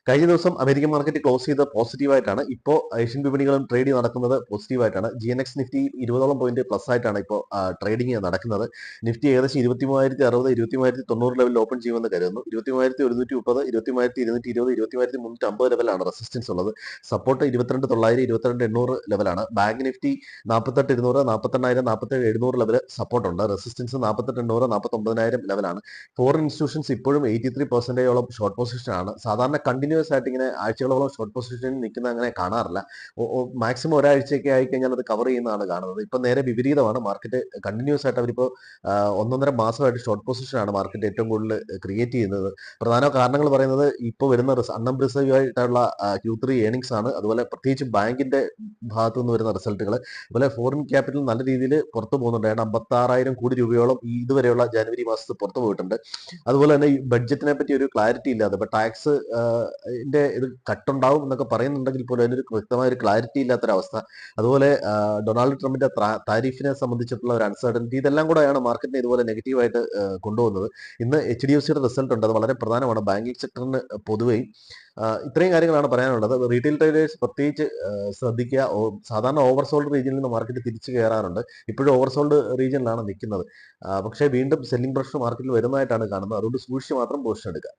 കഴിഞ്ഞ ദിവസം American market close ചെയ്ത് പോസിറ്റീവായിട്ടാണ്. ഇപ്പോൾ ഏഷ്യൻ വിപണികളും ട്രേഡ് നടക്കുന്നത് പോസിറ്റീവായിട്ടാണ്. GNX നിഫ്റ്റി 20ഓളം പോയിന്റ് പ്ലസ് ആയിട്ടാണ് ഇപ്പോൾ ട്രേഡിംഗ് നടക്കുന്നത്. നിഫ്റ്റി ഏകദേശം 23,060, 23,090 ലെവലിൽ ഓപ്പൺ ചെയ്യുമെന്ന് കരുതുന്നു. 23,130, 23,220, 23,350 ലെവലാണ് റെസിസ്റ്റൻസ് ഉള്ളത്. സപ്പോർട്ട് 22,900, 22,800 ലെവലാണ്. ബാങ്ക് നിഫ്റ്റി 48,200, 48,000, 47,700 ലെവൽ സപ്പോർട്ട് ഉണ്ട്. റെസിസ്റ്റൻസ് 48,800, 49,000 ലെവലാണ്. ഫോറിൻ ഇൻസ്റ്റിറ്റ്യൂഷൻസ് ഇപ്പോഴും 83% ഷോർട്ട് പൊസിഷൻ ആണ്. സാധാരണ കണ്ടിന്യൂസ് ആയിട്ട് ഇങ്ങനെ ആഴ്ചകളോളം ഷോർട്ട് പൊസിഷനിൽ നിൽക്കുന്ന അങ്ങനെ കാണാറില്ല. മാക്സിമം ഒരാഴ്ചയൊക്കെ ആയി കഴിഞ്ഞാൽ അത് കവർ ചെയ്യുന്നതാണ് കാണുന്നത്. ഇപ്പൊ നേരെ വിപരീതമാണ്. മാർക്കറ്റ് കണ്ടിന്യൂസ് ആയിട്ട് അവരിപ്പോ 1.5 മാസമായിട്ട് ഷോർട്ട് പൊസിഷനാണ് മാർക്കറ്റ് ഏറ്റവും കൂടുതൽ ക്രിയേറ്റ് ചെയ്യുന്നത്. പ്രധാന കാരണങ്ങൾ പറയുന്നത് ഇപ്പോൾ വരുന്ന അൺഅംപ്രിസൈവ് ആയിട്ടുള്ള Q3 ഏണിംഗ്സ് ആണ്. അതുപോലെ പ്രത്യേകിച്ച് ബാങ്കിന്റെ ഭാഗത്തു നിന്ന് വരുന്ന റിസൾട്ടുകൾ. അതുപോലെ ഫോറിൻ ക്യാപിറ്റൽ നല്ല രീതിയിൽ പുറത്തു പോകുന്നുണ്ട്. 56,000 കോടി രൂപയോളം ഇതുവരെയുള്ള ജനുവരി മാസത്തിൽ പുറത്തു പോയിട്ടുണ്ട്. അതുപോലെ തന്നെ ഈ ബഡ്ജറ്റിനെ പറ്റി ഒരു ക്ലാരിറ്റി ഇല്ലാതെ, ഇപ്പൊ ടാക്സ് ഇത് കട്ടുണ്ടാവും എന്നൊക്കെ പറയുന്നുണ്ടെങ്കിൽ പോലും അതിനൊരു വ്യക്തമായ ഒരു ക്ലാരിറ്റി ഇല്ലാത്തൊരവസ്ഥ. അതുപോലെ ഡൊണാൾഡ് ട്രംപിന്റെ താരിഫിനെ സംബന്ധിച്ചിട്ടുള്ള ഒരു അൺസർട്ടനിറ്റി, ഇതെല്ലാം കൂടെയാണ് മാർക്കറ്റിനെ ഇതുപോലെ നെഗറ്റീവായിട്ട് കൊണ്ടുപോകുന്നത്. ഇന്ന് HDFCയുടെ റിസൾട്ട് ഉണ്ട്. അത് വളരെ പ്രധാനമാണ് ബാങ്കിങ് സെക്ടറിന് പൊതുവെയും. ഇത്രയും കാര്യങ്ങളാണ് പറയാനുള്ളത്. റീറ്റെയിൽ ട്രേഡേഴ്സ് പ്രത്യേകിച്ച് ശ്രദ്ധിക്കുക. സാധാരണ ഓവർസോൾഡ് റീജിയനിൽ നിന്ന് മാർക്കറ്റ് തിരിച്ചു കയറാറുണ്ട്. ഇപ്പോഴും ഓവർസോൾഡ് റീജിയനിലാണ് നിൽക്കുന്നത്. പക്ഷേ വീണ്ടും സെല്ലിംഗ് പ്രഷർ മാർക്കറ്റിൽ വരുന്നതായിട്ടാണ് കാണുന്നത്. അതുകൊണ്ട് സൂക്ഷിച്ച് മാത്രം പൊസിഷൻ എടുക്കുക.